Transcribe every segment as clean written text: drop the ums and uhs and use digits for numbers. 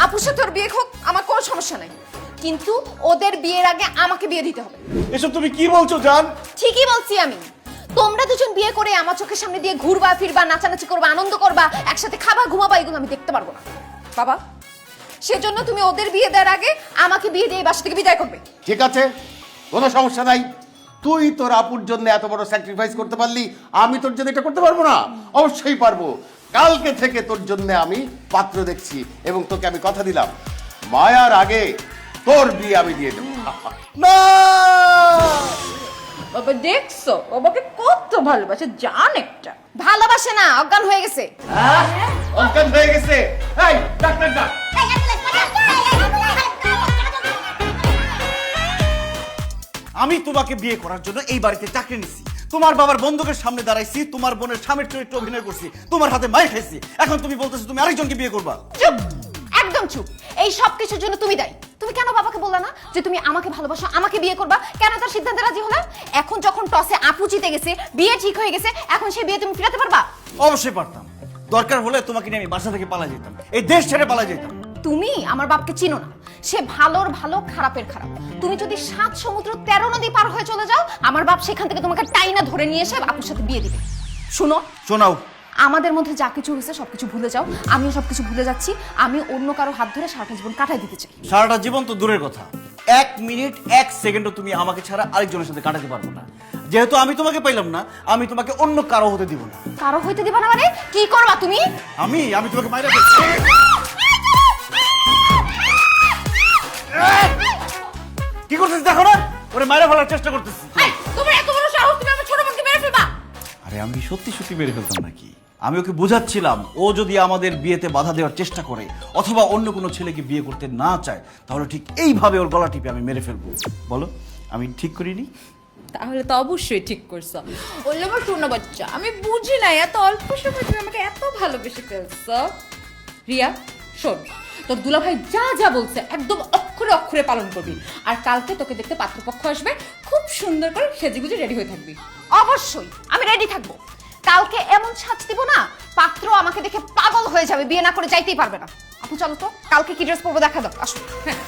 আপুর সাথে ওর বিয়ে হোক, আমার কোনো সমস্যা নাই, কিন্তু ওদের বিয়ের আগে আমাকে বিয়ে দিতে হবে। এসব তুমি কি বলছো জান? ঠিকই বলছি আমি। তোমরা দুজন বিয়ে করে আমার চোখের সামনে দিয়ে ঘুরবা ফিরবা, নাচানাচি করবা, আনন্দ করবা, একসাথে খাবা ঘুমাবা, এগুলো আমি দেখতে পারবো না বাবা। সেজন্য তুমি ওদের বিয়ে দেওয়ার আগে আমাকে বিয়ে দিয়ে এই বাসা থেকে বিদায় করবে। ঠিক আছে, কোনো সমস্যা নাই। তুই তোর আপুর জন্য এত বড় স্যাক্রিফাইস করতে পারলি, আমি তোর জন্য এটা করতে পারবো না? অবশ্যই পারবো। কালকে থেকে তোর জন্য আমি পাত্র দেখছি এবং তোকে আমি কথা দিলাম মায়ার আগে তোর বিয়ে আমি দিয়ে দেবো। না, বাবা দেখছো বাবাকে কত ভালোবাসে, জান একটা। ভালোবাসে না, অজ্ঞান হয়ে গেছে। অজ্ঞান হয়ে গেছে? এই ডাক্তার ডাক। আমি তোমাকে বিয়ে করার জন্য এই বাড়িতে চাকরি নিছি, তোমার বাবার বন্ধুকের সামনে দাঁড়াইছি, তোমার বোনের স্বামীর চরিত্রে অভিনয় করছি, তোমার হাতে মাইর খাইছি, এখন তুমি বলতেছো তুমি আরেকজনকে বিয়ে করবা? চুপ, একদম চুপ। এই সব কিছুর জন্য তুমি দায়ী। তুমি কেন বাবাকে বললা না যে তুমি আমাকে ভালোবাসো, আমাকে বিয়ে করবা? কেন তার সিদ্ধান্তে রাজি হলা? এখন যখন টসে আপু জিতে গেছে, বিয়ে ঠিক হয়ে গেছে, এখন সেই বিয়ে তুমি ফিরাতে পারবা? অবশ্যই পারতাম। দরকার হলে তোমাকে নিয়ে আমি বাসা থেকে পালা যেতাম, এই দেশ ছেড়ে পালা যেতাম। তুমি আমার বাপকে চিনো না। সে ভালোর ভালো, খারাপের খারাপ। তুমি যদি 7 সমুদ্র 13 নদী পার হয়ে চলে যাও, আমার বাপ সেখান থেকে তোমাকে টাইনা ধরে নিয়ে এসে আপুর সাথে বিয়ে দিবে। শুনো, শোনাও। আমাদের মধ্যে যা কিছু হয়েছে সবকিছু ভুলে যাও। আমিও সবকিছু ভুলে যাচ্ছি। আমি অন্য কারো হাত ধরে সারাটা জীবন কাটাই দিতে চাই। সারাটা জীবন তো দূরের কথা, 1 মিনিট 1 সেকেন্ডও তুমি আমাকে ছাড়া আরেকজনের সাথে কাটাতে পারবো না। যেহেতু আমি তোমাকে পাইলাম না, আমি তোমাকে অন্য কারো হতে দিব না। কারো হইতে দিবা না মানে? কি করবা তুমি? আমি তোমাকে মাইরা ফেলছি। কি করতেছিস দেখো না? ওরে মাইরা ফেলার চেষ্টা করতেছি। তোমার এত বড় সাহস, তুমি আমার ছোট বোনকে মেরে ফেলবা? আরে আমি সত্যি সত্যি মেরে ফেলতাম নাকি? আমি ওকে বোঝাচ্ছিলাম ও যদি আমাদের বিয়েতে বাধা দেওয়ার চেষ্টা করে অথবা অন্য কোনো ছেলেকে বিয়ে করতে না চায়, তাহলে ঠিক এইভাবে ওর গলা টিপে আমি মেরে ফেলবো। বলো, আমি ঠিক করিনি? তাহলে তো অবশ্যই ঠিক করছো। ওলে আমার শোনো বাচ্চা, আমি বুঝি না এত অল্প সময় তুমি আমাকে এত ভালোবেসে ফেলছো। রিয়া শোন, তোর দুলাভাই যা যা বলছে একদম অক্ষরে অক্ষরে পালন করবি। আর কালকে তোকে দেখতে পাত্রপক্ষ আসবে, খুব সুন্দর করে সেজেগুজে রেডি হয়ে থাকবি। অবশ্যই আমি রেডি থাকবো। কালকে এমন ছাঁচ দিব না, পাত্র আমাকে দেখে পাগল হয়ে যাবে, বিয়ে না করে যাইতেই পারবে না। আপু চলো তো, কালকে কি ড্রেস পরবো দেখা দাও। আসো। হ্যাঁ,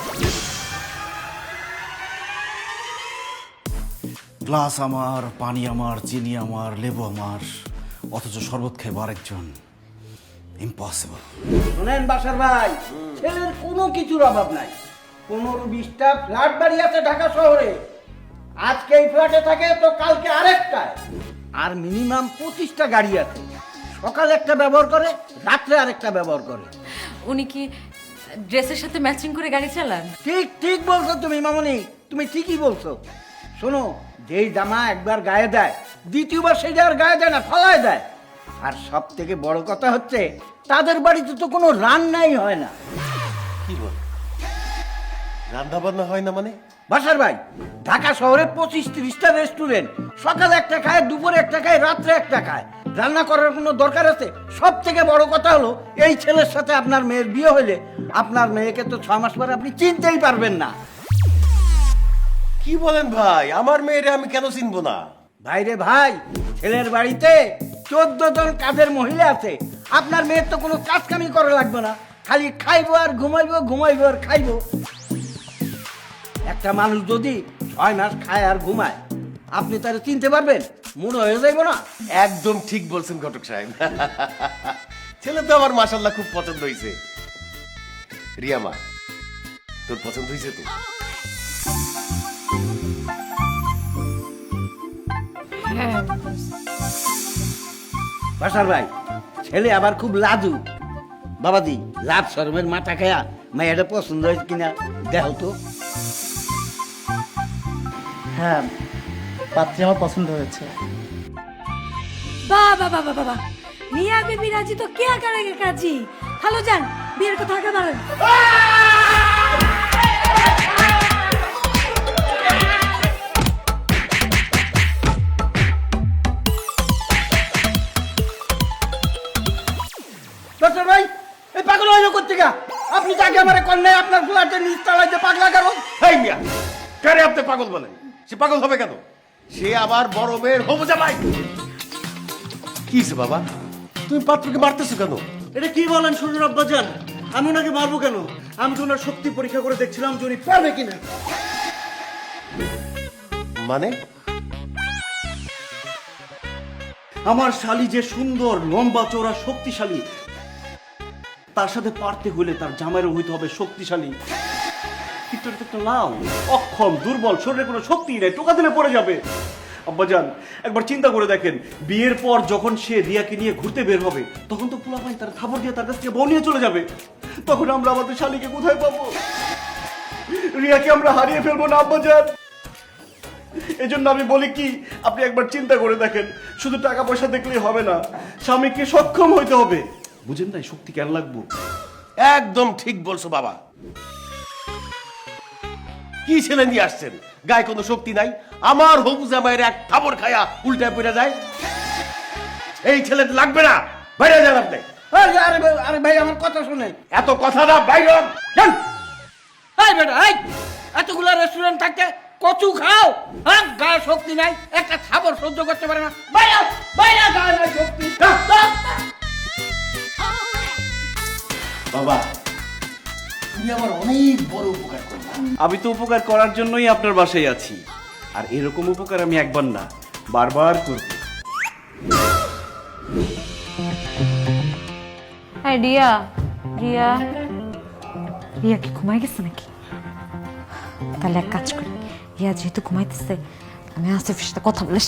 গ্লাস আমার, পানি আমার, চিনি আমার, লেবু আমার, অথচ শরবত খাইব আরেকজন। ইম্পসিবল। শোনেন বাসার ভাই, ছেলের কোনো কিছুর অভাব নাই। 15-20টা ফ্ল্যাট বাড়ি আছে ঢাকা শহরে। আজকে এই ফ্ল্যাটে থাকে তো কালকে আরেকটায়। আর মিনিমাম 25টা গাড়ি আছে। সকালে একটা ব্যবহার করে, রাত্রে আরেকটা ব্যবহার করে। উনি কি ড্রেসের সাথে ম্যাচিং করে গাড়ি চালান? ঠিক ঠিক বলছো তুমি মামনি, তুমি ঠিকই বলছো। শোনো, যেই জামা একবার গায়ে দেয়, দ্বিতীয়বার সেটা আর গায়ে দেয় না, ফলায় দেয়। আর সব থেকে বড় কথা হচ্ছে, তাদের বাড়িতে তো কোনো রান্নাই হয় না। কি বল, রান্না বান্না হয় না মানে? বাসার ভাই, ঢাকা শহরে 25-30টা রেস্টুরেন্ট। সকালে একটা খায়, দুপুরে একটা খায়, রাত্রে একটা খায়। রান্না করার কোনো দরকার আছে? সব থেকে বড় কথা হলো, এই ছেলের সাথে আপনার মেয়ের বিয়ে হলে আপনার মেয়েকে তো 6 মাস পরে আপনি চিনতেই পারবেন না। কি বলেন ভাই, আমার মেয়েরে আমি কেন চিনবো না? ভাইরে ভাই, ছেলের বাড়িতে 14 জন কাজের মহিলা আছে। আপনার মেয়ের তো কোনো কাজ কামি করা লাগবে না, খালি খাইবো আর ঘুমাইবো, ঘুমাইবো আর খাইবো। একটা মানুষ যদি 6 মাস খায় আর ঘুমায়, আপনি তারা চিনতে পারবেন? মনে হয়ে যাইব না? একদম ঠিক বলছেন ঘটক সাহেব। ছেলে তো আমার মাশাআল্লাহ খুব পছন্দ হয়েছে। রিয়া মা, তোর পছন্দ হয়েছে তো? বাসার ভাই, ছেলে আবার খুব লাজু। বাবাজি, লাভ শরমের মাথা খায়া মাইয়াটা পছন্দ হয়েছে কিনা দেখো তো। হ্যাঁ, পাত্রী আমার পছন্দ হয়েছে। বাহ বাহ বাহ বাহ বাহ, মিয়া বিবি রাজি তো কে করেগে কাজী। হ্যালো জান, বিয়ের কথা আগে বলেন। বাসার ভাই, এই পাগল হইলো কোত্থেকে? আপনি তাকে আমার কন্যায় আপনার ফ্ল্যাটের নিচ তলায় যে পাগলা কারো। হেই মিয়া, কারে আপনি পাগল বলেন? সে পাগল হবে কেন? সে আমার বড় মেয়ের হবু জামাই। কি হইছে বাবা, তুমি পাত্রকে মারতেছো কেন? এটা কি বলেন শুনুন আব্বাজান? আমি ওনাকে মারবো কেন? আমি তো ওনার শক্তি পরীক্ষা করে দেখছিলাম যে উনি পারবে কিনা। মানে আমার শালি যে সুন্দর, লম্বা চওড়া, শক্তিশালী, তার সাথে পারতে হলে তার জামাইরও হইতে হবে শক্তিশালী। কিন্তু এটা তো একটা লাউ, অক্ষম, দুর্বল, শরীরে কোনো শক্তি নেই, টোকা দিলে পড়ে যাবে। আব্বাজান একবার চিন্তা করে দেখেন, বিয়ের পর যখন সে রিয়াকে নিয়ে ঘুরতে বের হবে, তখন তো পোলাপাইন তার থাপড় দিয়ে তার কাছ থেকে বউ নিয়ে চলে যাবে। তখন আমরা আমাদের শালিকে কোথায় পাবো? রিয়াকে আমরা হারিয়ে ফেলবো না আব্বাজান। এজন্য আমি বলি কি, আপনি একবার চিন্তা করে দেখেন, শুধু টাকা পয়সা দেখলেই হবে না, স্বামীকে সক্ষম হইতে হবে। বুঝেন না, শক্তি কেন লাগবো? একদম ঠিক বলছো বাবা। কি ছেলে নিয়ে আসছেন, গায়ে কোনো শক্তি নাই, আমার হবু জামাইয়ের এক থাপড় খায়া উল্টায় পড়ে যায়। এই ছেলে লাগবে না, বাইরে যান আপনি। আরে ভাই আমার কথা শুনেন। এত কথা না, বাইরে হন, যান। এই বেটা, এই এতগুলা রেস্টুরেন্ট থাকতে কচু খাও, হ্যাঁ? গায়ে শক্তি নাই, একটা খাবার সহ্য করতে পারে না। বাইরে বাইরে, গায়ে নাই শক্তি। বাবা, তুমি আমার অনেক বড় উপকার করলে। আমি তো উপকার করার জন্যই আপনার বাসায় আছি, আর এরকম উপকার আমি একবার না, বারবার করব। হ্যাঁ রিয়া, রিয়া রিয়া কি ঘুমাই গেছে নাকি? তাহলে এক কাজ করি, রিয়া যেহেতু ঘুমাইতেছে, আমি আসিফের সাথে কথা বলে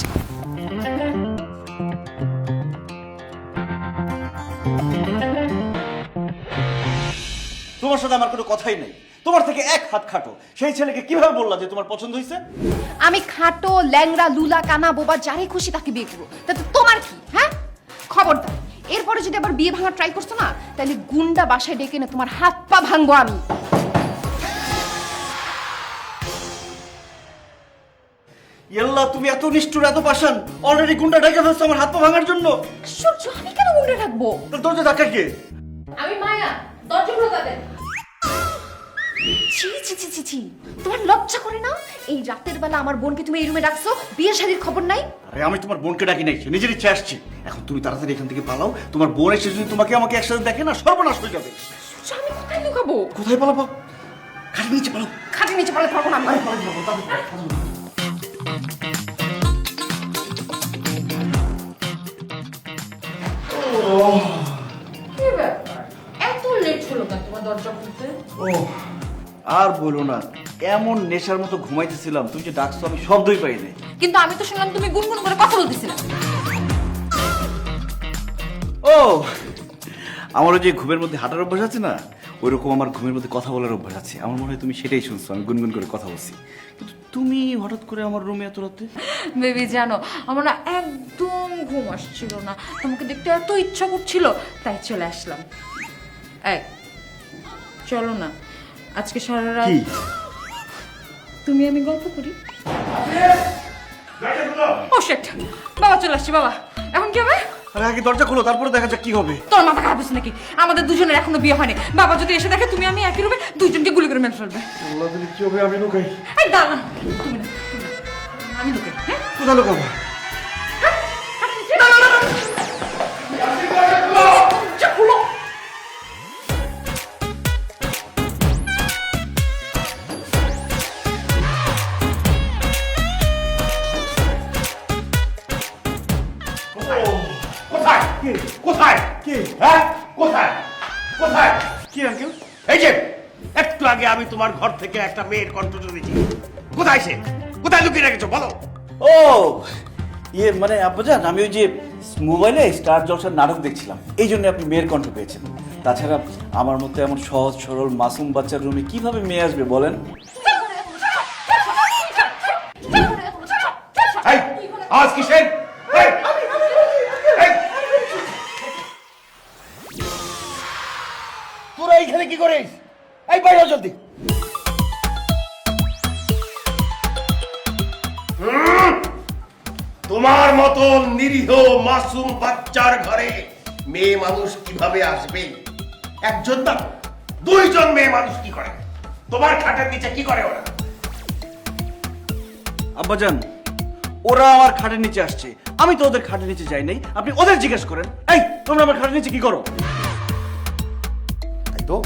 তোমার সাথে আমার কোনো কথাই নেই, তোমার থেকে এক হাত খাটো। সেই ছেলেকে কিভাবে বললা যে তোমার পছন্দ হয়েছে? আমি খাটো, ল্যাংড়া, লুলা, কানা, বোবা, যারে খুশি তাকে বিয়ে করবো, তাতে তোমার কি? হ্যাঁ, খবরদার এরপরে যদি আবার বিয়ে ভাঙার ট্রাই করছো না, তাহলে গুন্ডা বাসায় ডেকে না তোমার হাত পা ভাঙবো আমি। ইয়াল্লাহ, তুমি এত নিষ্ঠুর, এত পাষাণ, অলরেডি গুন্ডা ঢাকা ফেলছো আমার হাত পা ভাঙার জন্য। সূর্য, আমি কেন গুন্ডা রাখবো? দরজা ধাক্কা কে? আমি মায়া, দরজা খুলে দেন। ছি ছি ছি ছি ছি, তোমার লজ্জা করে না? এই রাতের বেলা আমার বোনকে তুমি এই রুমে রাখছো, বিয়ে শাদীর খবর নাই? আরে আমি তোমার বোনকে ডাকি নাই, সে নিজের ইচ্ছে আসছে। এখন তুমি তাড়াতাড়ি এখান থেকে পালাও, তোমার বোন এসে যদি তোমাকে আমাকে একসাথে দেখে না, সর্বনাশ হয়ে যাবে। সূর্য, আমি কোথায় লুকাবো? কোথায় পালাবো? খাটের নিচে পালাও। খাটের নিচে পালাতে পারবো না আমি। কি ব্যাপার, এত লেট হলো কেন তোমার দরজা খুলতে? ও আর বলো না, এমন নেশার মতো ঘুমাইতেছিলাম, তুমি যে ডাকছো আমি শব্দই পাই নাই। কিন্তু আমি তো শুনলাম তুমি গুনগুন করে কথা বলতেছিলে। ও, আমার ওই যে ঘুমের মধ্যে হাঁটার অভ্যাস আছে না, ওইরকম আমার ঘুমের মধ্যে কথা বলার অভ্যাস আছে। আমার মনে হয় তুমি সেটাই শুনছো, আমি গুনগুন করে কথা বলছি। কিন্তু তুমি হঠাৎ করে আমার রুমে এত রাতে? বেবি জানো, আমার না একদম ঘুম আসছিল না, তোমাকে দেখতে এত ইচ্ছা করছিল, তাই চলে আসলাম। এই চলো না, আজকে সারা রাত কি? তুমি আমি গল্প করি। ও শিট, বাবা চলে আসছে। বাবা এখন কি হবে? আরে আগে দরজা খোলো, তারপরে দেখা যাক কি হবে। তোর মাথা খারাপ হচ্ছে নাকি? আমাদের দুজনের এখনো বিয়ে হয়নি। বাবা যদি এসে দেখে তুমি আমি একই রুমে, দুইজনকে গুলি করে মেরে ফেলবে। আল্লাহ, দিলে কি হবে? আমি লুকাই। এই দাঁড়া, তুমি না, আমি লুকে। হ্যাঁ, কোথায় লুকাবো? দরজা খুলো। কোথায় কোথায় কে? হ্যাঁ, কোথায় কোথায়? কি আঙ্কেল? এই যে একটু আগে আমি তোমার ঘর থেকে একটা মেয়ের কণ্ঠ শুনেছি। কোথায় সে? কোথায় লুকিয়ে রেখেছো বলো? ও ইয়ে, মানে আব্বাজান, আমি ওই যে মোবাইলে স্টার জলসার নাটক দেখছিলাম, এই জন্য আপনি মেয়ের কণ্ঠ পেয়েছেন। তাছাড়া আমার মতো এমন সহজ সরল মাসুম বাচ্চার রুমে কিভাবে মেয়ে আসবে বলেন? এই, আওয়াজ কিসের? এই, এই, তোরা এইখানে কি করিস? এই বাইরে হ জলদি। তোমার মতো নিরীহ মাসুম বাচ্চার ঘরে মেয়ে মানুষ কিভাবে আসবে? একজন না, দুইজন মেয়ে মানুষ কি করে? তোমার খাটের নিচে কি করে ওরা? আব্বাজান, ওরা আমার খাটের নিচে আসছে, আমি তো ওদের খাটের নিচে যাই নাই। আপনি ওদের জিজ্ঞেস করেন। এই, তোমরা আমার খাটের নিচে কি করো? তাই তো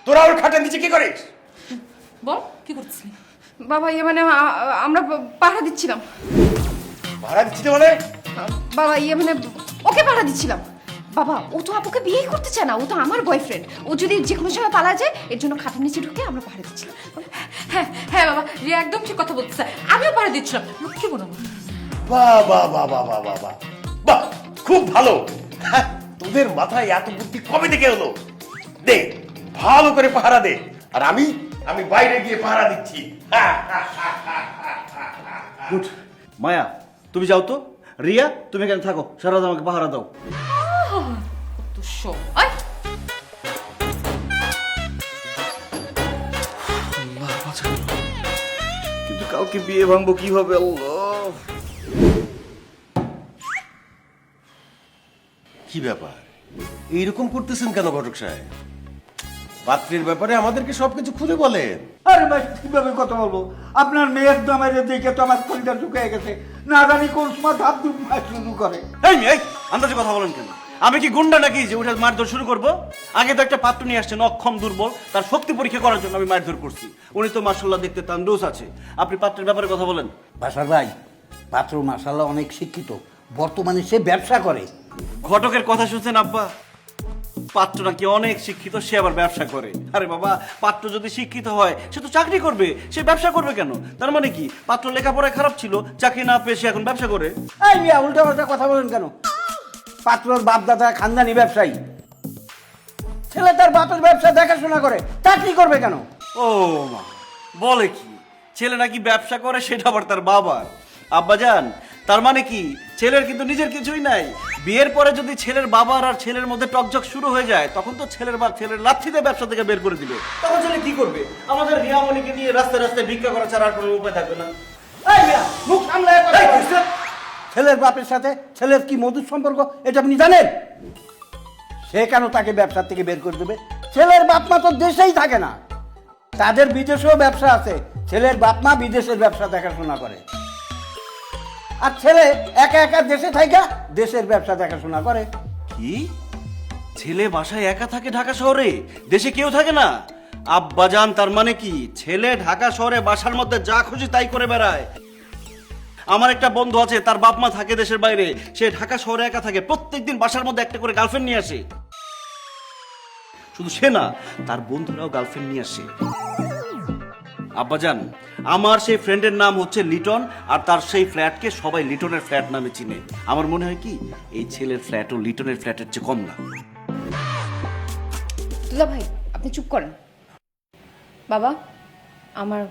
তোরা ওর খাটের নিচে কি করিস? বল কি করছিস? বাবা ইয়ে মানে আমরা পাহারা দিচ্ছিলাম। ভাড়া দিচ্ছি মানে? বাবা ইয়ে মানে ওকে পাহারা দিচ্ছিলাম। বাবা ও তো আপুকে বিয়ে করতে চায় না, ও তো আমার বয়ফ্রেন্ড। ও যদি যে কোনো সময় পালা যায় এর জন্য খাটের নিচে ঢুকে আমরা পাহারা দিচ্ছিলাম। হ্যাঁ হ্যাঁ বাবা, রিয়া একদম ঠিক কথা বলতেছে, আমিও পাড়া দিচ্ছিলাম। লক্ষ্মী বোন আমার। বাহ বাহ বাহ বাহ বাহ বাহ বাহ বাহ, খুব ভালো। হ্যাঁ, তোদের মাথায় এত বুদ্ধি কবে থেকে হলো? দে, ভালো করে পাহারা দে, আর আমি বাইরে গিয়ে পাহারা দিচ্ছি। গুড। মায়া তুমি যাও তো, রিয়া তুমি এখানে থাকো, সারা রাত আমাকে পাহারা দাও। তো শো আয়। কিন্তু কালকে বিয়ে ভাঙবো কিভাবে আল্লাহ? কি ব্যাপার, এইরকম করতেছেন কেন ঘটক সাহেব? পাত্রের ব্যাপারে আমাদেরকে সবকিছু খুলে বলেন। আরে ভাই কিভাবে কথা বলবো? আপনার মেয়ের দামের দেখে তো আমার খরিদার ঢুকে গেছে, না জানি কোন সময় ধাপ ধুপ শুরু করে। এই আন্দাজে কথা বলেন কেন? আমি কি গুন্ডা নাকি যে উঠে মারধর শুরু করব? আগে তো একটা পাত্র নিয়ে আসছেন অক্ষম দুর্বল, তার শক্তি পরীক্ষা করার জন্য আমি মারধর করছি। উনি তো মাশাআল্লাহ দেখতে তান্দুস আছে। আপনি পাত্রের ব্যাপারে কথা বলেন। বাসার ভাই, পাত্র মাশাআল্লাহ অনেক শিক্ষিত, বর্তমানে সে ব্যবসা করে। ঘটকের কথা শুনছেন আব্বা? পাত্র নাকি অনেক শিক্ষিত, সে আবার ব্যবসা করে। আরে বাবা, পাত্র যদি শিক্ষিত হয় সে তো চাকরি করবে, সে ব্যবসা করবে কেন? তার মানে কি পাত্র লেখাপড়ায় খারাপ ছিল, চাকরি না পেয়ে সে এখন ব্যবসা করে? এই মিয়া উল্টা পাল্টা কথা বলেন কেন? পাত্রর বাপ দাদা খানদানি ব্যবসায়ী, ছেলে তার বাপের ব্যবসা দেখাশোনা করে, চাকরি করবে কেন? ও মা, বলে কি ছেলে নাকি ব্যবসা করে, সেটা আবার তার বাবার? আব্বাজান, তার মানে কি ছেলের কিন্তু নিজের কিছুই নাই? বিয়ের পরে যদি ছেলের বাবার আর ছেলের মধ্যে টকঝক শুরু হয়ে যায়, তখন তো ছেলের বাপ ছেলের লাথিতে ব্যবসা থেকে বের করে দিবে। তখন ছেলে কি করবে? আমাদের রিয়ামণিকে নিয়ে রাস্তায় রাস্তায় ভিক্ষা করা ছাড়া আর কোনো উপায় থাকবে না। এই মিয়া মুখ সামলায় কথা বলেন। ছেলের বাপের সাথে ছেলের কি মধুর সম্পর্ক এটা আপনি জানেন? সে কেন তাকে ব্যবসা থেকে বের করে দেবে? ছেলের বাপ মা তো দেশেই থাকে না, তাদের বিদেশেও ব্যবসা আছে। ছেলের বাপ মা বিদেশের ব্যবসা দেখাশোনা করে, আর ছেলে একা একা দেশে থাকা দেশের ব্যবসা দেখাশোনা করে। কি ছেলে বাসায় একা থাকে ঢাকা শহরে, দেশে কেউ থাকে না? আব্বাজান, তার মানে কি ছেলে ঢাকা শহরে বাসার মধ্যে যা খুশি তাই করে বেড়ায়? আমার একটা বন্ধু আছে, তার বাপ মা থাকে দেশের বাইরে, সে ঢাকা শহরে একা থাকে, প্রত্যেকদিন বাসার মধ্যে একটা করে গার্লফ্রেন্ড নিয়ে আসে। শুধু সে না, তার বন্ধুরাও গার্লফ্রেন্ড নিয়ে আসে। আব্বাজান, আমার সেই ফ্রেন্ডের নাম হচ্ছে লিটন, আর তার সেই ফ্ল্যাটকে সবাই লিটনের ফ্ল্যাট নামে চিনে। আমার মনে হয় কি এই ছেলের ফ্ল্যাটও লিটনের ফ্ল্যাটের চেয়ে কম না। দুলা ভাই আপনি চুপ করেন। বাবা আমার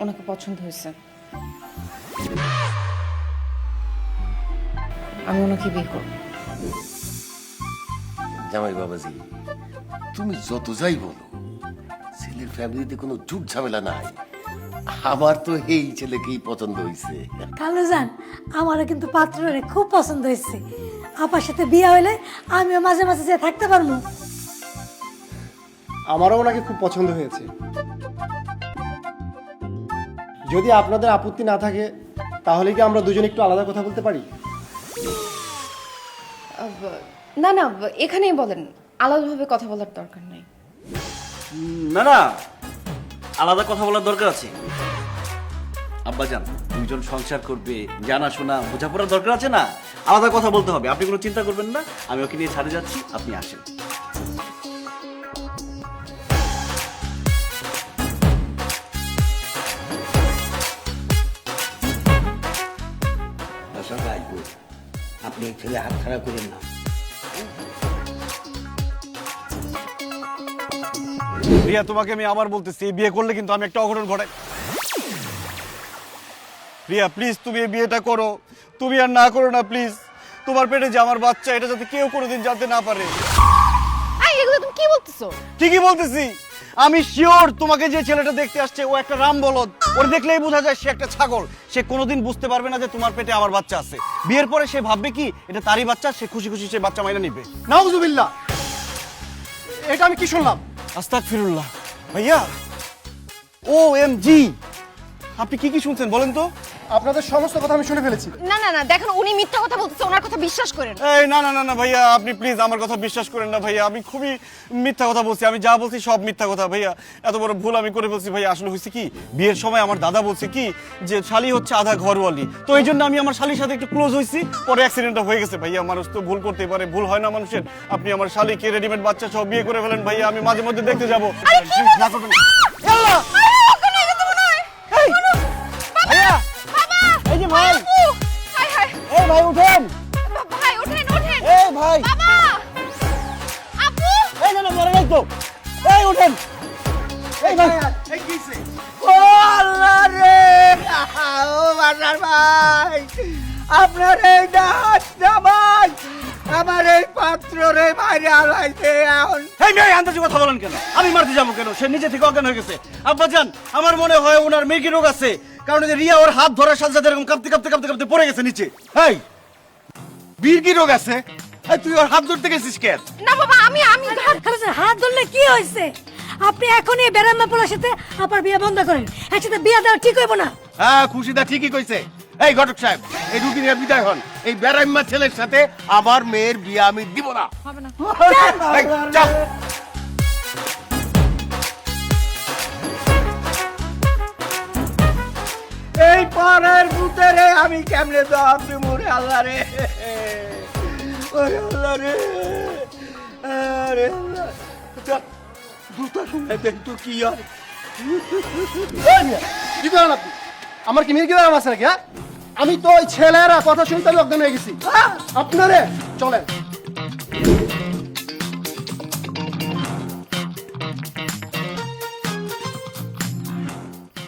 ওনাকে পছন্দ হয়েছে, আমি ওনাকে বিয়ে করব। জামাই বাবাজি, তুমি যত যাই বলো, ছেলের ফ্যামিলিতে কোনো ঝুট ঝামেলা নাই। আমার তো এই ছেলেকেই পছন্দ হয়েছে। কালো জান, আমারও কিন্তু পাত্রের খুব পছন্দ হয়েছে। আপার সাথে বিয়ে হইলে আমিও মাঝে মাঝে যে থাকতে পারবো। আমারও ওনাকে খুব পছন্দ হয়েছে। যদি আপনাদের আপত্তি না থাকে তাহলে কি আমরা দুজন একটু আলাদা কথা বলতে পারি? না না, এখানেই বলেন, আলাদাভাবে কথা বলার দরকার নাই। না না, আলাদা কথা বলার দরকার আছে। আব্বাজান, দুইজন সংসার করবে, জানাশোনা বোঝাপড়ার দরকার আছে না? আলাদা কথা বলতে হবে। আপনি কোনো চিন্তা করবেন না, আমি ওকে নিয়ে ছাড়ে যাচ্ছি, আপনি আসেন। বাসার ভাই, আপনি এই ছেলে হাত ছাড়া করেন না। রিয়া, তোমাকে আমি আবার বলতেছি, এই বিয়ে করলে কিন্তু আমি একটা অঘটন ঘটাই। রিয়া প্লিজ, তুমি এই বিয়েটা করো, তুমি আর না করো না প্লিজ। তোমার পেটে যে আমার বাচ্চা, এটা যাতে কেউ কোনোদিন জানতে না পারে। এগুলো তুমি কি বলতেছো? ঠিকই বলতেছি। আমি শিওর তোমাকে যে ছেলেটা দেখতে আসছে ও একটা রাম বলদ। ওর দেখলেই বোঝা যায় সে একটা ছাগল। সে কোনোদিন বুঝতে পারবে না যে তোমার পেটে আমার বাচ্চা আছে। বিয়ের পরে সে ভাববে কি এটা তারই বাচ্চা, সে খুশি খুশি সে বাচ্চা মাইনা নিবে। নাউজুবিল্লাহ, এটা আমি কি শুনলাম? আস্তাগফিরুল্লাহ। ভাইয়া, OMG, আপনি কি কি শুনছেন বলেন তো? আপনাদের সমস্ত কথা আমি শুনে ফেলেছি। না না না, দেখেন উনি মিথ্যা কথা বলতেছে, ওনার কথা বিশ্বাস করেন। এই না না না না ভাইয়া, আপনি প্লিজ আমার কথা বিশ্বাস করেন না ভাইয়া, আমি খুবই মিথ্যা কথা বলছি, আমি যা বলছি সব মিথ্যা কথা ভাইয়া, এত বড় ভুল আমি করে বলছি ভাইয়া। আসলে হয়েছে কি, বিয়ের সময় আমার দাদা বলছে কি যে শালি হচ্ছে আধা ঘরওয়ালি, তো এই জন্য আমি আমার শালির সাথে একটু ক্লোজ হয়েছি, পরে অ্যাক্সিডেন্টটা হয়ে গেছে ভাইয়া। মানুষ তো ভুল করতে পারে, ভুল হয় না মানুষের। আপনি আমার শালিকে রেডিমেড বাচ্চা সহ বিয়ে করে ফেলেন ভাইয়া, আমি মাঝে মধ্যে দেখতে যাবো। না করবেন না। আল্লাহ! এই! ভাইয়া! এই যে ভাই! হাই হাই, এই ভাই উঠেন! ভাই ওঠেন ওঠেন। এই ভাই! বাবা, আপু, এই না না, মরে নাই তো! এই উঠেন! এই ভাই! ও আল্লাহ রে, ও বাজার ভাই, আপনার এই ডাক জামাই আমার এই পাত্র রে মাইরে আলাইছে এখন। এই মেয়ে আন্দাজে কথা বলেন কেন? আমি মারতে যাবো কেন? সে নিজে থেকে অজ্ঞান হয়ে গেছে। আব্বাজান, আমার মনে হয় ওনার মেয়েকে রোগ আছে, কারণ এই যে রিয়া ওর হাত ধরার সাথে সাথে এরকম কাঁপতে কাঁপতে কাঁপতে কাঁপতে পড়ে গেছে নিচে। এই বীর কি রোগ আছে? এই তুই ওর হাত ধরতে গেছিস কেন? না বাবা, আমি খালুজান হাত ধরলে কি হয়েছে? আপনি এখনই বেড়াম্মা পোলার সাথে আপনার বিয়ে বন্ধ করেন, একসাথে বিয়ে দেওয়া ঠিক হইব না। হ্যাঁ, খুশিদা ঠিকই কইছে। এই ঘটক সাহেব, এই রুগী নিয়ে বিদায় হন। এই বেড়াইম্মা ছেলের সাথে আমার মেয়ের বিয়ে আমি দিব না। এই, যাও। এই পাড়ার ভূতেরে আমি কেমনে জবাব দিব রে আল্লাহ রে, ওরে আল্লাহ রে, আরে আল্লাহ। যাক, দুটা শুনে দেখ তো কি আর। কি করেন আপনি? আমার কি মির্গি দাম আছে নাকি? হ্যাঁ, আমি তো ওই ছেলেরা কথা শুনতে আমি অজ্ঞান হয়ে গেছি। আপনারে চলেন।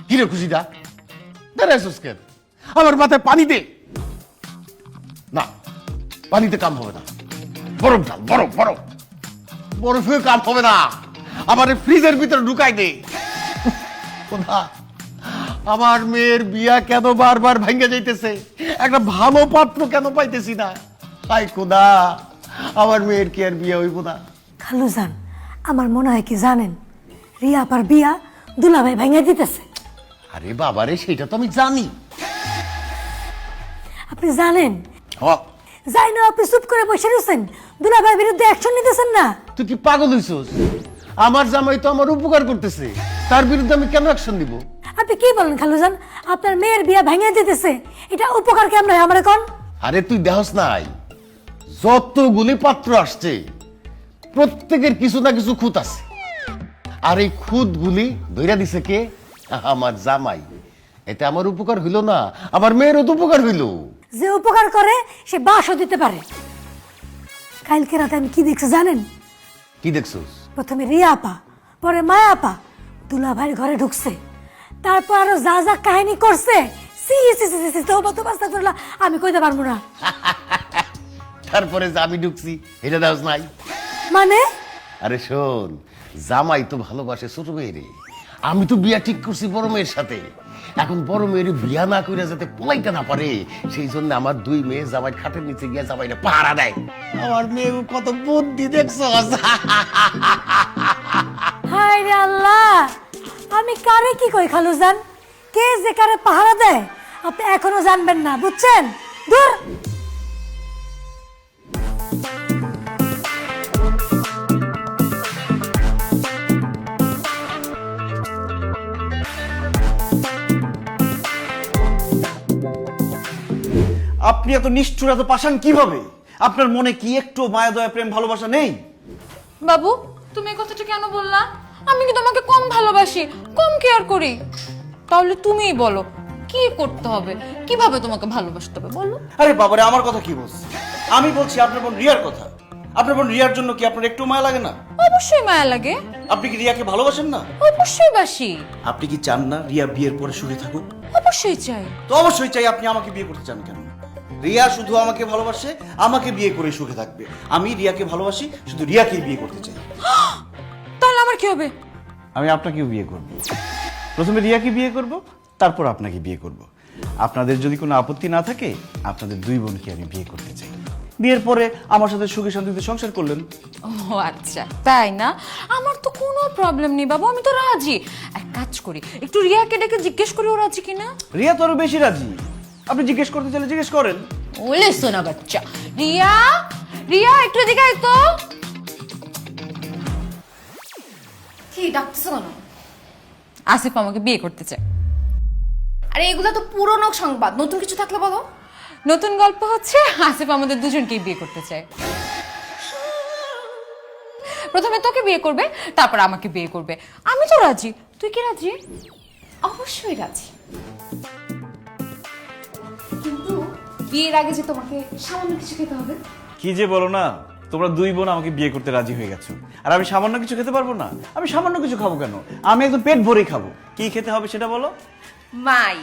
কি রে খুশিদা, দাঁড়াইছিস কেন? আমার মাথায় পানি দে। না, পানিতে কাম হবে না, বরফ ঢাল, বরফ বরফ। বরফে কাম হবে না, আমার এই ফ্রিজের ভিতরে ঢুকাই দে। খোদা, আমার মেয়ের বিয়া কেন বারবার ভেঙে যাইতেছে? একটা ভালো পাত্র কেন পাইতেছি না? হাই খোদা, আমার মেয়ের কি আর বিয়া হইব না? খালুজান, আমার মনে হয় কি জানেন, রিয়া আপার বিয়া দুলাভাই ভেঙে দিতেছে। আরে বাবারে, সেটা তো আমি জানি। আপনি জানেন? হ, যাই না, আপনি চুপ করে বসে রয়েছেন, দুলাভাইয়ের বিরুদ্ধে অ্যাকশন নিতেছেন না। তুই কি পাগল হইছস? আমার জামাই তো আমার উপকার করতেছে, তার বিরুদ্ধে আমি কেন অ্যাকশন দিব? আপনি কি বলেন খালুজান? আপনার মেয়ের বিয়া ভেঙে দিতেছে, এটা উপকার কেমন হয় আমার কোন? আরে তুই দেহস নাই, যতগুলি পাত্র আসছে প্রত্যেকের কিছু না কিছু খুঁত আছে, আর এই খুঁতগুলি ধইরা দিছে কে? আমার জামাই। এটা আমার উপকার হইল না, আমার মেয়েরও তো উপকার হইল। যে উপকার করে সে বাসও দিতে পারে। কালকে রাতে আমি কি দেখছি জানেন? কি দেখছস? প্রথমে রিয়া আপা, পরে মায়া আপা দুলাভাইয়ের ঘরে ঢুকছে, তারপর আরো যা যা কাহিনী করছে, সি সি সি সি, তওবা তওবা আস্তাগফিরুল্লাহ, আমি কইতে পারবো না। তারপরে যে আমি ঢুকছি এটা দেহস নাই? মানে আরে শোন, জামাই তো ভালোবাসে ছোট মেয়েরে। আমি তো বিয়া ঠিক করছি বড় মেয়ের সাথে। এখন বড় মেয়ের বিয়া না করে যাতে পোলাইতে না পারে, সেই জন্য আমার দুই মেয়ে জামাই খাটের নিচে গিয়ে জামাইরে পাহারা দেয়। আমার মেয়ে কত বুদ্ধি দেখছো? হায় রে আল্লাহ, আমি কারে কি কই খালুজান? কে যে কারে পাহারা দেয় আপনি এখনো জানবেন না, বুঝছেন? দূর। আপনি এত নিষ্ঠুর, এত পাষাণ কিভাবে? আপনার মনে কি একটু মায়া দয়া প্রেম ভালোবাসা নেই? বাবু, তুমি এই কথাটা কেন বললা? আমি কি তোমাকে কম ভালোবাসি, কম কেয়ার করি? তাহলে তুমিই বলো কি করতে হবে, কিভাবে তোমাকে ভালোবাসতে হবে বলো। আরে বাবারে, আমার কথা কি বলছি? আমি বলছি আপনার বোন রিয়ার কথা। আপনার বোন রিয়ার জন্য কি আপনার একটু মায়া লাগে না? অবশ্যই মায়া লাগে। আপনি কি রিয়াকে ভালোবাসেন না? অবশ্যই বাসি। আপনি কি চান না রিয়া বিয়ের পরে সুখে থাকুক? অবশ্যই চাই। তো অবশ্যই চাই। আপনি আমাকে বিয়ে করতে চান কেন? রিয়া শুধু আমাকে ভালোবাসে, আমাকে বিয়ে করে সুখে থাকবে। আমি রিয়াকে ভালোবাসি, শুধু রিয়াকেই বিয়ে করতে চাই। তাহলে আমার কি হবে? আমি আপনাকেও বিয়ে করব। প্রথমে রিয়াকে বিয়ে করব, তারপর আপনাকে বিয়ে করব। আপনাদের যদি কোনো আপত্তি না থাকে, আপনাদের দুই বোনকে আমি বিয়ে করতে চাই। বিয়ের পরে আমার সাথে সুখে শান্তিতে সংসার করলেন। ও আচ্ছা, তাই না? আমার তো কোনো প্রবলেম নেই বাবু, আমি তো রাজি। এক কাজ করি, একটু রিয়াকে ডেকে জিজ্ঞেস করি ও রাজি কিনা। রিয়া তো আরো বেশি রাজি। আপনি জিজ্ঞেস করতে চাইলে জিজ্ঞেস করেন। ওলে সোনা বাচ্চা। রিয়া, রিয়া একটু এদিকে আয় তো। কি ডাকতেছো কেন? আসিফ আমাকে বিয়ে করতে চায়। আরে এগুলো তো পুরনো সংবাদ, নতুন কিছু থাকলে বলো। নতুন গল্প হচ্ছে আসিফ আমাদের দুজনকেই বিয়ে করতে চায়। প্রথমে তোকে বিয়ে করবে, তারপর আমাকে বিয়ে করবে। আমি তো রাজি, তুই কি রাজি? অবশ্যই রাজি, কিন্তু বিয়ের আগে যে তোমাকে সামান্য কিছু খেতে হবে। কি যে বলো না, তোমরা দুই বোন আমাকে বিয়ে করতে রাজি হয়ে গেছো, আর আমি সামান্য কিছু খেতে পারবো না? আমি সামান্য কিছু খাবো কেন? আমি একদম পেট ভরে খাবো। কি খেতে হবে সেটা বলো। মাই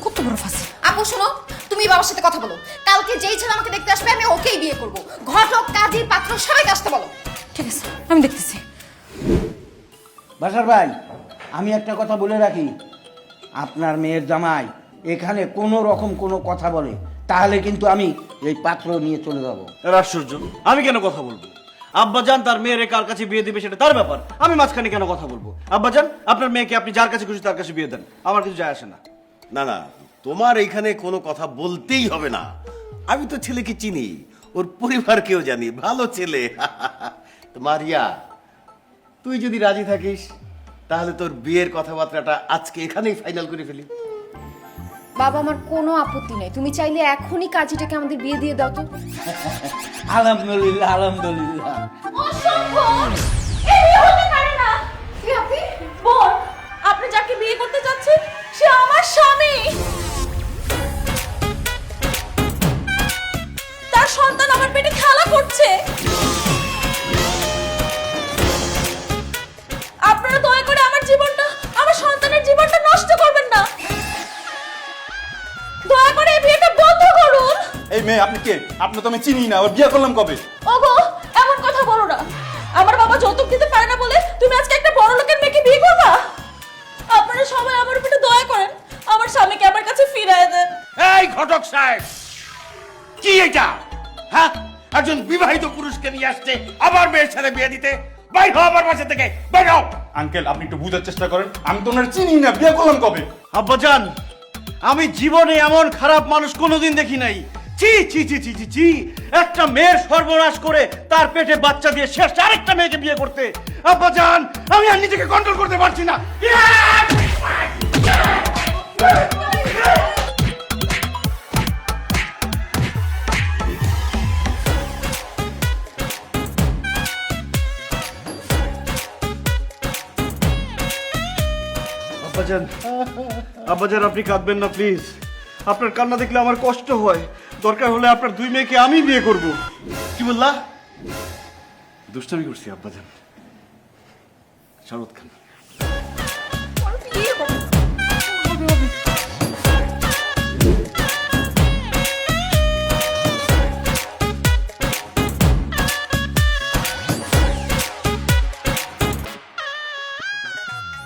কত বড় ফাঁসি। আপু শোনো, তুমি বাবার সাথে কথা বলো। কালকে যেই ছেলে আমাকে দেখতে আসবে আমি ওকেই বিয়ে করব। ঘটক, কাজী, পাত্র সবাইকে আসতে বলো। ঠিক আছে, আমি দেখতেছি। বাসার ভাই, আমি একটা কথা বলে রাখি, আপনার মেয়ের জামাই এখানে কোনো রকম কোনো কথা বলে তাহলে কিন্তু আমি এই পাত্র নিয়ে চলে যাব। আশ্চর্য, আমি কেন কথা বলবো? আব্বাজান তার মেয়েরে কার কাছে বিয়ে দিবে সেটা তার ব্যাপার, আমি মাঝখানে কেন কথা বলবো? আব্বাজান, আপনার মেয়েকে আপনি যার কাছে খুশি তার কাছে বিয়ে দেন, আমার কিছু যায় আসে না। না না, তোমার এইখানে কোনো কথা বলতেই হবে না। আমি তো ছেলেকে চিনি, ওর পরিবারকেও জানি, ভালো ছেলে। তো মারিয়া, তুই যদি রাজি থাকিস তাহলে তোর বিয়ের কথাবার্তাটা আজকে এখানেই ফাইনাল করে ফেলি। বাবা, আমার কোনো আপত্তি নেই, তুমি চাইলে এখনই কাজীটাকে আমাদের বিয়ে দিয়ে দাও তো। আলহামদুলিল্লাহ, আলহামদুলিল্লাহ। কি আপনি? বোন, আপনি যাকে বিয়ে করতে যাচ্ছেন সে আমার স্বামী। তার সন্তান আমার পেটে খেলা করছে। আপনারা দয়া করে আমার জীবনটা, আমার সন্তানের জীবনটা নষ্ট করবেন না। দয়া করে এই বিয়েটা বন্ধ করুন। এই মেয়ে আপনি কে? আপনি তো আমি চিনি না, ওর বিয়ে করলাম কবে? ওগো, এমন কথা বলো না। আমার বাবা যৌতুক দিতে পারে না বলে তুমি আজকে একটা বড় লোকের মেয়েকে বিয়ে করবা? আপনারা সবাই আমার উপরে দয়া করেন, আমার স্বামীকে আমার কাছে ফিরিয়ে দেন। এই ঘটক সাহেব, কি এটা? হ্যাঁ, একজন বিবাহিত পুরুষকে নিয়ে আসছে আবার মেয়ের সাথে বিয়ে দিতে। বাইর হও আমার বাসা থেকে, বাইর হও। আঙ্কেল, আপনি একটু বুঝার চেষ্টা করেন, আমি তো ওনার চিনি না, বিয়ে করলাম কবে? আব্বাজান, আমি জীবনে এমন খারাপ মানুষ কোনোদিন দেখি নাই। চি চি চি চি চি চি, একটা মেয়ের সর্বনাশ করে তার পেটে বাচ্চা দিয়ে শেষ আরেকটা মেয়েকে বিয়ে করতে। আব্বাজান, আমি আর নিজেকে কন্ট্রোল করতে পারছি না। আব্বাজান, আব্বাজান আপনি কাঁদবেন না প্লিজ। আপনার কান্না দেখলে আমার কষ্ট হয়। দরকার হলে আপনার দুই মেয়েকে আমি বিয়ে করব। কি বললা? দুষ্টামি করছি আব্বাজান। শরৎ খান,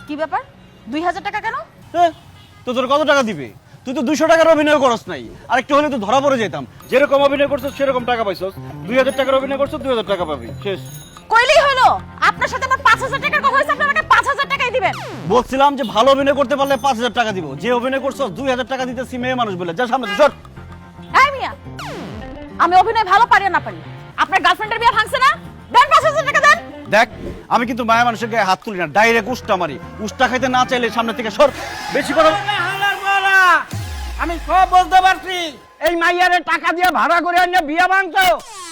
কি ব্যাপার? 2000 টাকা কেন? তো তোর কত টাকা দিবে? তুই তো 200 টাকার অভিনয় করস নাই, আরেকটু হলে তো ধরা পড়ে যেতাম। যেরকম অভিনয় করছস সেরকম টাকা পাইছস। 2000 টাকার অভিনয় করছস, 2000 টাকা পাবি, শেষ। কইলেই হলো। আপনার সাথে আমার 5000 টাকার কথা হইছে, আপনি আমাকে 5000 টাকাই দিবেন। বলছিলাম যে ভালো অভিনয় করতে পারলে 5000 টাকা দিব। যে অভিনয় করছস 2000 টাকা দিতেছি মেয়ে মানুষ বলে। যা সামনে সর। এই মিয়া, আমি অভিনয় ভালো পারি না পারি, আপনার গার্লফ্রেন্ডের বিয়ে ভাঙছে না? দেন 5000 টাকা দেন। দেখ, আমি কিন্তু মায়া মানুষের গায়ে হাত তুলি না, ডাইরেক্ট উষ্টা মারি। উষ্টা খাইতে না চাইলে সামনে থেকে সর। বেশি কথা আমি সব বলতে পারছি। এই মাইয়ারে টাকা দিয়ে ভাড়া করে আনিয়ে বিয়ে ভাঙছো,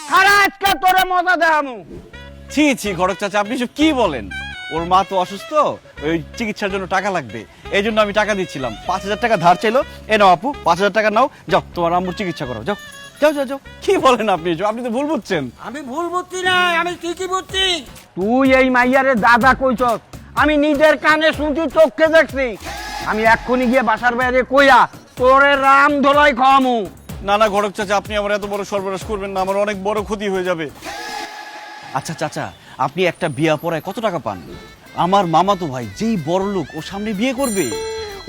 খারা আজকে তোরে মজা দেখামু। ছি ছি ঘটক চাচা, আপনি সব কি বলেন? ওর মা তো অসুস্থ, ওই চিকিৎসার জন্য টাকা লাগবে, এই জন্য আমি টাকা দিচ্ছিলাম। 5000 টাকা ধার চাইলো। এ নাও আপু, 5000 টাকা নাও, যাও তোমার আম্মুর চিকিৎসা করো, যাও যাও যাও যাও। কি বলেন আপনি? আপনি তো ভুল বুঝছেন। আমি ভুল বুঝছি না, আমি ঠিকই বুঝছি। তুই এই মাইয়ারে দাদা কইছস, আমি নিজের কানে শুনছি, চোখে দেখছি। আমি এক্ষুনি গিয়ে বাসার বাইরে কইয়া তোরে রাম ধলাই খাওয়ামু। না না ঘটক চাচা, আপনি আমার এত বড় সর্বনাশ করবেন না, আমার অনেক বড় ক্ষতি হয়ে যাবে। আচ্ছা চাচা, আপনি একটা বিয়া পড়ায় কত টাকা পান? আমার মামাতো ভাই যেই বড় লোক, ওর সামনে বিয়ে করবে,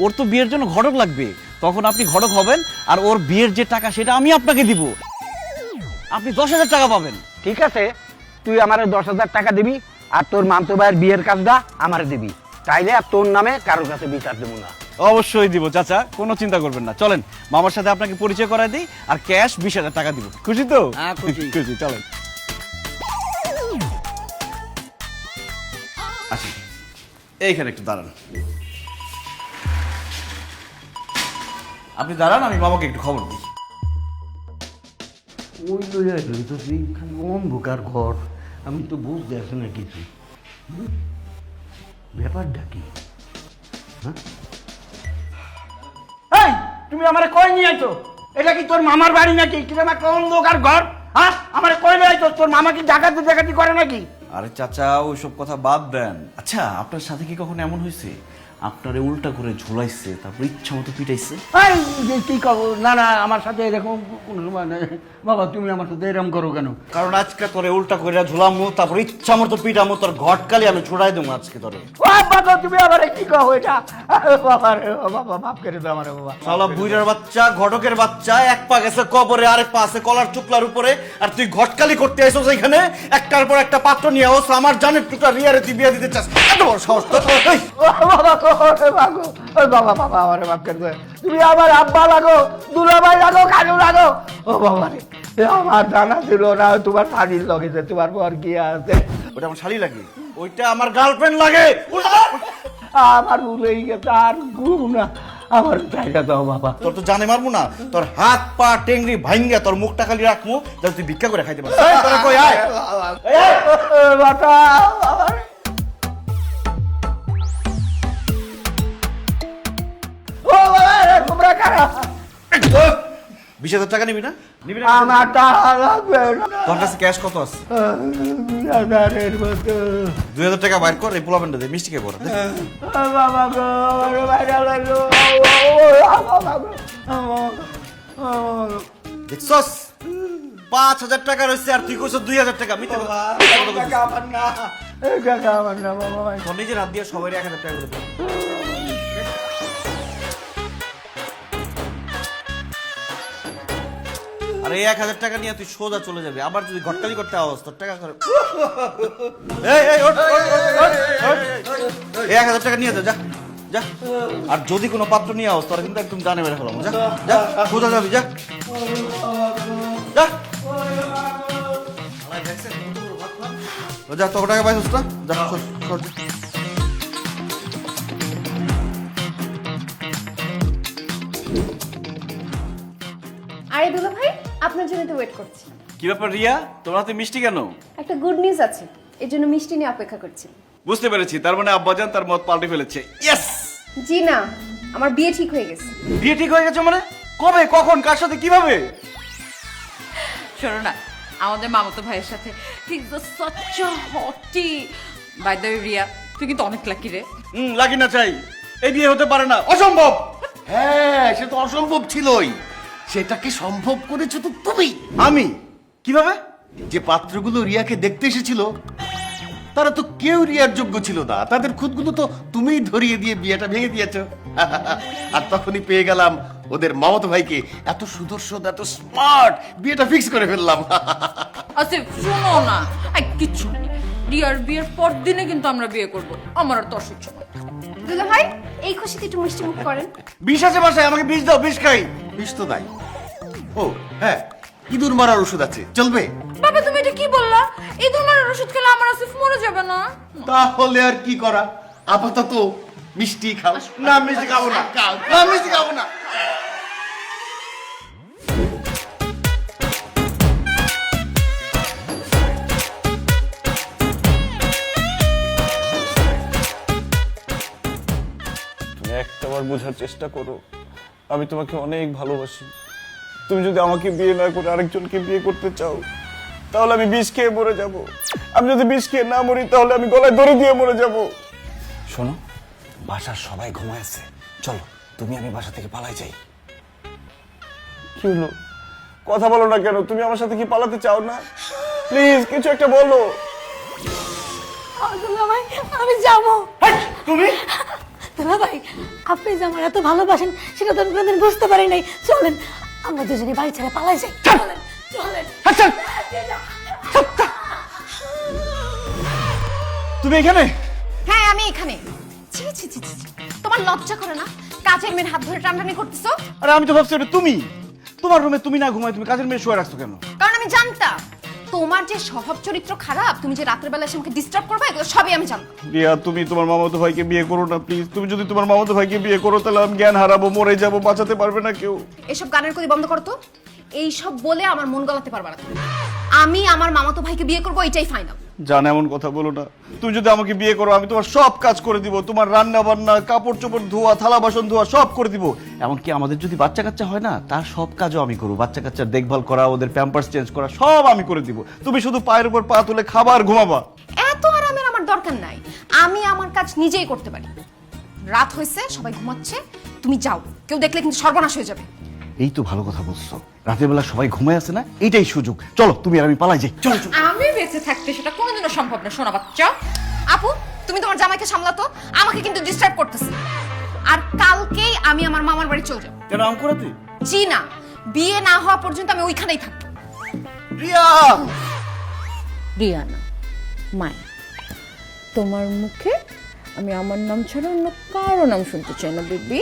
ওর তো বিয়ের জন্য ঘটক লাগবে। তখন আপনি ঘটক হবেন, আর ওর বিয়ের যে টাকা সেটা আমি আপনাকে দিব। আপনি 10,000 টাকা পাবেন। ঠিক আছে, তুই আমারে 10,000 টাকা দিবি আর তোর মামতো ভাইয়ের বিয়ের কাজটা আমারে দিবি, তাইলে আর তোর নামে কারোর কাছে বিচার দেবো না। অবশ্যই দিব চাচা, কোনো চিন্তা করবেন না। চলেন মামার সাথে আপনাকে পরিচয় করায় দিই, আর ক্যাশ 20,000 টাকা দিব। খুশি তো? হ্যাঁ, খুশি। খুশি, চলেন। আসি, এইখানে একটু দাঁড়ান। আপনি দাঁড়ান, আমি মামাকে একটু খবর দিই। ওই লইয়া গেলি তো তুই খালি অন্ধকার ঘর, আমি তো বুঝতে আসি না কিছু। ব্যাপারটা কি? এই, তুমি আমারে কই নিয়ে আইছো? এটা কি তোর মামার বাড়ি নাকি? কিরকম একটা অন্ধকার ঘর? হ্যাঁ, আমারে কই নিয়ে আইছো? তোর মামা কি ডাকাতি করে নাকি? আরে চাচা, ওইসব কথা বাদ দেন। আচ্ছা, আপনার সাথে কি কখনো এমন হয়েছে আপনারে উল্টা করে ঝুলাইছে, তারপর ইচ্ছা মতো পিটাইছে? এই যে কি কব, না না, আমার সাথে এরকম কোনো সময় নেই। বাবা, তুমি আমার সাথে এরকম করো কেন? কারণ আজকে তোরে উল্টা করে ঝুলামু, তারপর ইচ্ছা মতো পিটামু, তোর ঘটকালি আমি ছুড়াই দেবো আজকে তোরে। ও বাবা, তুমি আমারে কি কও এটা? বাবা রে, বাবা মাফ করে দাও আমারে বাবা। শালা বুইড়ার বাচ্চা, ঘটকের বাচ্চা, এক পা গেছে কবরে, আরেক পা আছে কলার চুকলার উপরে, আর তুই ঘটকালি করতে আইছস এখানে। একটার পর একটা পাত্র নিয়ে আস, আমার জানের টুকরা রিয়ারে তুই বিয়ে দিতে চাস? এত বড় সাহস তোর? এই, ও বাবা গো, ওরে বাবা, ওই বাবা বাবা আমারে মাফ করে দাও। তুমি আমার আব্বা লাগো, দুলাভাই লাগো, কাজু লাগো। ও বাবা রে, আমার জানা ছিল না তোমার শাড়ির লগেছে, তোমার পর কি আছে? ওটা আমার শালি লাগে, ওইটা আমার গার্লফ্রেন্ড লাগে। আমার ভুলেই গেছে, আর ঘুম না, আমার জায়গা দাও বাবা। তোর তো জানে মারবো না, তোর হাত পা টেংরি ভাঙ্গা তোর মুখটা খালি রাখবো, যাতে তুই ভিক্ষা করে খাইতে পারিস। এই, তোরা কই আয়? বাবা, আমার ও বাবা রে, তোমরা কারা? 20,000 টাকা নিবি না? নিবি না? আমার টাকা লাগবে না। তোর কাছে ক্যাশ কত আছে? 2,000-এর মতো। 2,000 টাকা বাইর কর, এই পোলাপেনটা দে, মিষ্টি খেয়ে পড়া দে। ও বাবা গো, আমার বাইরে লাগলো। বাবা গো, দেখছস 5,000 টাকা রয়েছে, আর তুই কইছ 2,000 টাকা। মিথ্যা কথা। টাকা আমার না, টাকা আমার না বাবা। তোর নিজের হাত দিয়ে সবাই 1,000 টাকা করে দে। আরে 1,000 টাকা নিয়ে তুই সোজা চলে যাবি, আবার যদি ঘটকালি করতে আওয়াজ তোর টাকা করে। এই এই ওঠ, ওঠ, ওঠ, ওঠ, ওঠ। এই 1,000 টাকা নিয়ে যা, যা। আর যদি কোনো পাত্র নিয়ে আওয়াজ তোরা কিন্তু একদম জানে মেরে ফেলাম। যা, যা, সোজা যাবি, যা, যা। যা, তোর টাকা পাইছিস না? যা, সর, সর। আরে দুলা ভাই, আপনার জন্য তো ওয়েট করছি। কি ব্যাপার রিয়া, তোমার হাতে মিষ্টি কেন? একটা গুড নিউজ আছে, এর জন্য মিষ্টি নিয়ে অপেক্ষা করছি। বুঝতে পেরেছি, তার মানে আব্বাজান তার মত পাল্টে ফেলেছে। ইয়েস! জি না, আমার বিয়ে ঠিক হয়ে গেছে। বিয়ে ঠিক হয়ে গেছে মানে? কবে, কখন, কার সাথে, কিভাবে? শোনো না, আমাদের মামাতো ভাইয়ের সাথে ঠিক সচ্চ হটি। বাই দ্য ওয়ে রিয়া, তুই কিন্তু অনেক লাকি রে। লাগি না চাই, এই বিয়ে হতে পারে না, অসম্ভব। হ্যাঁ, সে তো অসম্ভব ছিলই, সেটাকে সম্ভব করেছো তো তুমি। আমি? কিভাবে? যে পাত্রগুলো রিয়াকে দেখতে এসেছিল তারা তো কেউ রিয়ার যোগ্য ছিল না, তাদের খুদগুলো তো তুমিই ধরিয়ে দিয়ে বিয়েটা ভেঙে দিয়েছো। আর তখনই পেয়ে গেলাম ওদের মামাতো ভাইকে, এত সুদর্শন, এত স্মার্ট, বিয়েটা ফিক্স করে ফেললাম। আসিফ শোনো না, কিচ্ছু নেই, রিয়ার বিয়ের পর দিনে কিন্তু আমরা বিয়ে করব। আমার আর তোর সহ্য না। দুলা ভাই, এই খুশিতে একটু মিষ্টি মুখ করেন। বিষ আছে বাসায়, আমাকে বিষ দাও, বিষ খাই। বিষ তো নাই। ও হ্যাঁ, ইঁদুর মারার ওষুধ আছে, চলবে? বাবা তুমি এটা কি বললা? এই ধরনের ওষুধ খেলে আমার আসিফ মরে যাবে না? তাহলে আর কি করা, আপাতত মিষ্টি খাও। না, মিষ্টি খাবো না, না, মিষ্টি খাবো না। তুমি একটাবার বোঝার চেষ্টা করো, আমি তোমাকে অনেক ভালোবাসি। তুমি যদি আমাকে বিয়ে না করে আরেকজনকে বিয়ে করতে চাও, তাহলে আমি বিষ খেয়ে মরে যাব। আমি যদি বিষ খেয়ে না মরি, তাহলে আমি গলায় দড়ি দিয়ে মরে যাব। শোনো, বাসার সবাই ঘুমাইছে, চলো তুমি আমি বাসা থেকে পালাই যাই। কি হলো, কথা বলো না কেন? তুমি আমার সাথে কি পালাতে চাও না? প্লিজ কিছু একটা বলো। দুলা ভাই, আমি যাবো। তুমি? দুলা ভাই, আপনি যে আমার এত ভালোবাসেন সেটা তো আমি কোনোদিন বুঝতে পারি নাই। চলেন, আমরা দুজনে বাড়ি ছেড়ে পালাই যাই। চলেন। চলেন আচ্ছা তুমি এখানে? হ্যাঁ আমি এখানে। ছি ছি ছি ছি, ছি। তোমার লজ্জা করে না কাজের মেয়ের হাত ধরে টানাটানি করতেছো? আরে আমি তো ভাবছি এটা তুমি, তোমার রুমে তুমি না ঘুমাই তুমি কাজের মেয়ে শুয়ে রাখছো কেন? কারণ আমি জানতাম তোমার যে স্বভাব চরিত্র খারাপ, তুমি যে রাতের বেলা এসে আমাকে ডিস্টার্ব করবে, এগুলো সবই আমি জানতাম। রিয়া তুমি তোমার মামাতো ভাইকে বিয়ে করো না প্লিজ। তুমি যদি তোমার মামাতো ভাইকে বিয়ে করো তাহলে আমি জ্ঞান হারাবো, মরে যাবো, বাঁচাতে পারবে না কেউ। এসব গানের কলি বন্ধ করো তো। এইসব বলে আমার মন গলাতে পারবা না তুমি। আমি আমার মামাতো ভাইকে বিয়ে করবো, এটাই ফাইনাল। জান এমন কথা বলো না। তুমি যদি আমাকে বিয়ে করো আমি তোমার সব কাজ করে দিব, তোমার রান্না বান্না, কাপড় চোপড় ধোয়া, থালা বাসন ধোয়া সব করে দিব। এমনকি আমাদের যদি বাচ্চা কাচ্চা হয় না, তার সব কাজও আমি করবো। বাচ্চা কাচ্চার দেখভাল করা, ওদের প্যাম্পার্স চেঞ্জ করা সব আমি করে দিব। তুমি শুধু পায়ের উপর পা তুলে খাবার ঘুমাবা। এত আরামের আমার দরকার নাই, আমি আমার কাজ নিজেই করতে পারি। রাত হয়েছে, সবাই ঘুমাচ্ছে, তুমি যাও। কেউ দেখলে কিন্তু সর্বনাশ হয়ে যাবে। এই তো ভালো কথা বলছো, রাতের বেলা সবাই ঘুমায় আছে না, এইটাই সুযোগ। চলো তুমি আর আমি পালাই যাই। চলো চলো। আমি বেঁচে থাকতে সেটা কোনোদিনও সম্ভব না সোনা বাচ্চা। আপু তুমি তোমার জামাইকে সামলাতো, আমাকে কিন্তু ডিস্টার্ব করতেছে। আর কালকেই আমি আমার মামার বাড়ি চলে যাবো। কেন আম করাতে? জি না, বিয়ে না হওয়া পর্যন্ত আমি ওইখানেই থাকবো। রিয়া! রিয়া না, মায়া। তোমার মুখে আমি আমার নাম ছাড়া অন্য কারো নাম শুনতে চাই না বেবি।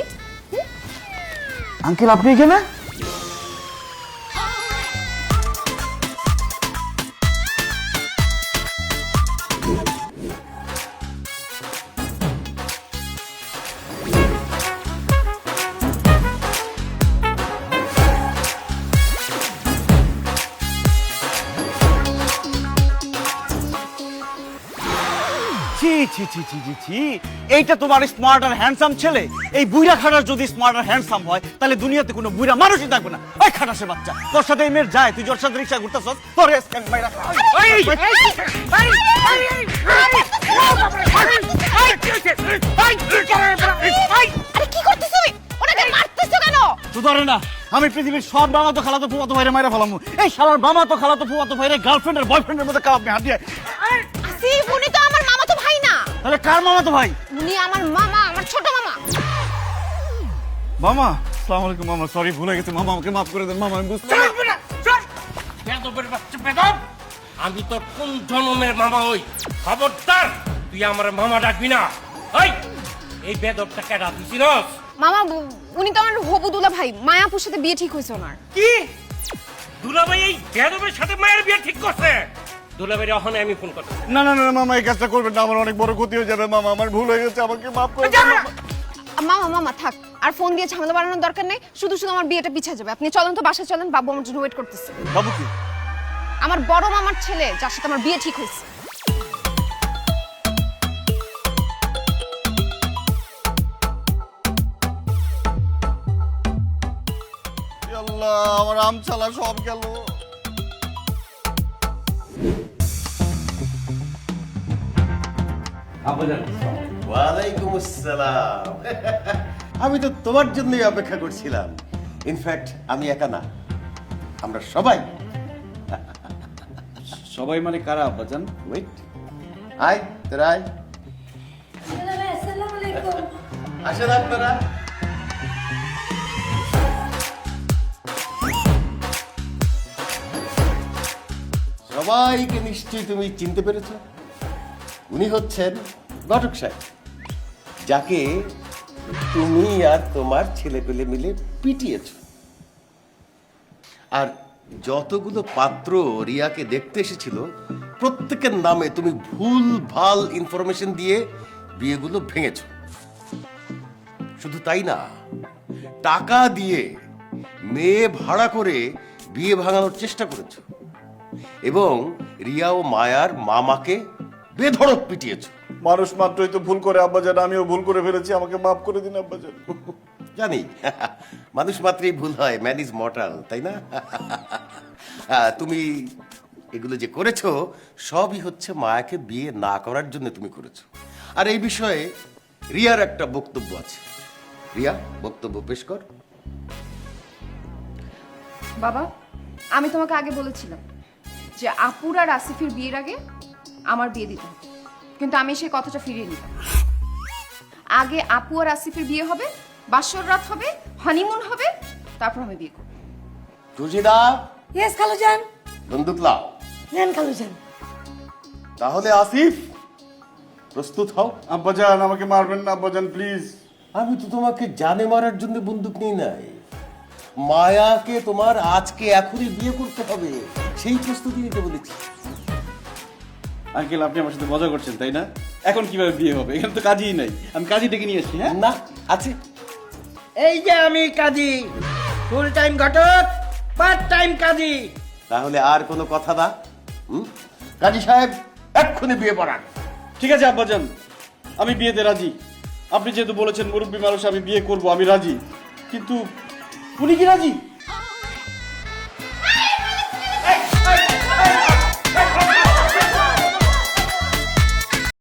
আঙ্কেল আপনি এখানে? ছি ছি ছি ছি ছি ছি, এইটা তোমার স্মার্ট আর হ্যান্ডসাম ছেলে? এই বুইরা খাটাস যদি স্মার্ট আর হ্যান্ডসাম হয় তাহলে দুনিয়াতে কোনো বুইরা মানুষই থাকবে না। ওই খাটাসের বাচ্চা, তোর সাথে এই মেয়ের যায়, তুই ওর সাথে রিক্সা ঘুরতেছস, তোর স্ক্যান মাইরা। আরে কি করতেছ তুমি? ওনাকে মারতেছো কেন? সুধরে না, আমি পৃথিবীর সব মামাতো খালাতো ফুফাতো ভাইরে মাইরা ফেলামু। এই শালার মামাতো খালাতো ফুফাতো ভাইরে গার্লফ্রেন্ড আর বয়ফ্রেন্ডের মধ্যে কাবাব হাত দিয়ে। আসিফ, উনি তো আমার মামাতো ভাই না। তাহলে কার মামাতো ভাই? উনি আমার মামা, আমার ছোট মামা। মামা, আসসালামু আলাইকুম মামা, সরি ভুলে গেছি মামা, আমাকে মাফ করে দেন মামা, আমি বুঝতে পারছি না। বেদবের বাচ্চা বেদব, আমি তোর কোন জন্মের মামা হই? খবরদার তুই আমার মামা ডাকবি না। এই বেদবটা কেডা তুই চিনস? মামা, উনি তো আমার হবু দুলা ভাই, মায়াপুর সাথে বিয়ে ঠিক হয়েছে ওনার। কি দুলাভাই এই বেদবের সাথে মায়ের বিয়ে ঠিক করছে? দুলাভাইয়ের অহনে আমি ফোন করতে। না না না মামা, এই কাজটা করবেন না, আমার অনেক বড় ক্ষতি হয়ে যাবে মামা, আমার ভুল হয়ে গেছে, আমাকে মাফ করে দিন মামা। মামা মামা থাক, আর ফোন দিয়ে ঝামেলা বাড়ানোর দরকার নেই। শুধু শুধু আমার বিয়েটা পিছিয়ে যাবে। আপনি চলেন তো, বাসায় চলেন, বাবু আমার জন্য ওয়েট করতেছে। বাবু কি? আমার বড় মামার ছেলে, যার সাথে আমার বিয়ে ঠিক হয়েছে। আল্লাহ, আমার আম ছালা সব গেল। ওয়ালাইকুম আসসালাম। আমি তো তোমার জন্যই অপেক্ষা করছিলাম। ইনফ্যাক্ট আমি একা না, আমরা সবাই। সবাই মানে কারা আব্বাজান? ওয়েট, আয় তোরা আয়, আসসালামু আলাইকুম। আসেন আপনারা। সবাইকে নিশ্চয়ই তুমি চিনতে পেরেছ। উনি হচ্ছেন ঘটক সাহেব, যাকে তুমি আর তোমার ছেলে পেলে মিলে পিটিয়েছ। আর যতগুলো পাত্র রিয়াকে দেখতে এসেছিল প্রত্যেকের নামে তুমি ভুল ভাল ইনফরমেশন দিয়ে বিয়েগুলো ভেঙেছ। শুধু তাই না, টাকা দিয়ে মেয়ে ভাড়া করে বিয়ে ভাঙানোর চেষ্টা করেছ এবং রিয়া ও মায়ার মামাকে বেধড়ক পিটিয়েছ। মানুষ মাত্রই তো ভুল করে আব্বাজান, আমিও ভুল করে ফেলেছি, আমাকে মাফ করে দিন আব্বাজান। জানি মানুষ মাত্রই ভুল হয়, ম্যান ইজ মর্টাল, তাই না? তুমি এগুলো যে করেছো সবই হচ্ছে মায়াকে বিয়ে না করার জন্য তুমি করেছো। আর এই বিষয়ে রিয়ার একটা বক্তব্য আছে। রিয়া, বক্তব্য পেশ কর। বাবা, আমি তোমাকে আগে বলেছিলাম যে আপুর আর আসিফের বিয়ের আগে আমার বিয়ে দিতে হবে, কিন্তু আমি সেই কথাটা ফিরিয়ে নিলাম। আগে আপু আর আসিফের বিয়ে হবে, বাসর রাত হবে, হানিমুন হবে, তারপর আমি বিয়ে করব। সুজিদা, ইয়েস খালুজান। বন্দুক লাও। নেন খালুজান। তাহলে আসিফ প্রস্তুত হও। আব্বাজান আমাকে মারবেন না আব্বাজান প্লিজ। আমি তো তোমাকে জানে মারার জন্য বন্দুক নিই নাই, মায়াকে তোমার আজকে এখনই বিয়ে করতে হবে, সেই প্রস্তুতি নিতে বলেছি। আঙ্কেল আপনি আমার সাথে মজা করছেন তাই না? এখন কিভাবে বিয়ে হবে? এখানে তো কাজই নাই, আমি কাজী ডেকে নিয়ে এসেছি। হ্যাঁ না আছে, এই যে আমি কাজী, ফুল টাইম ঘটক, পার্ট টাইম কাজী। তাহলে আর কোনো কথা না? কাজী সাহেব এক্ষুনি বিয়ে পড়ান। ঠিক আছে আব্বাজান, আমি বিয়েতে রাজি। আপনি যেহেতু বলেছেন মুরব্বী মানুষ, আমি বিয়ে করব, আমি রাজি। কিন্তু উনি কি রাজি?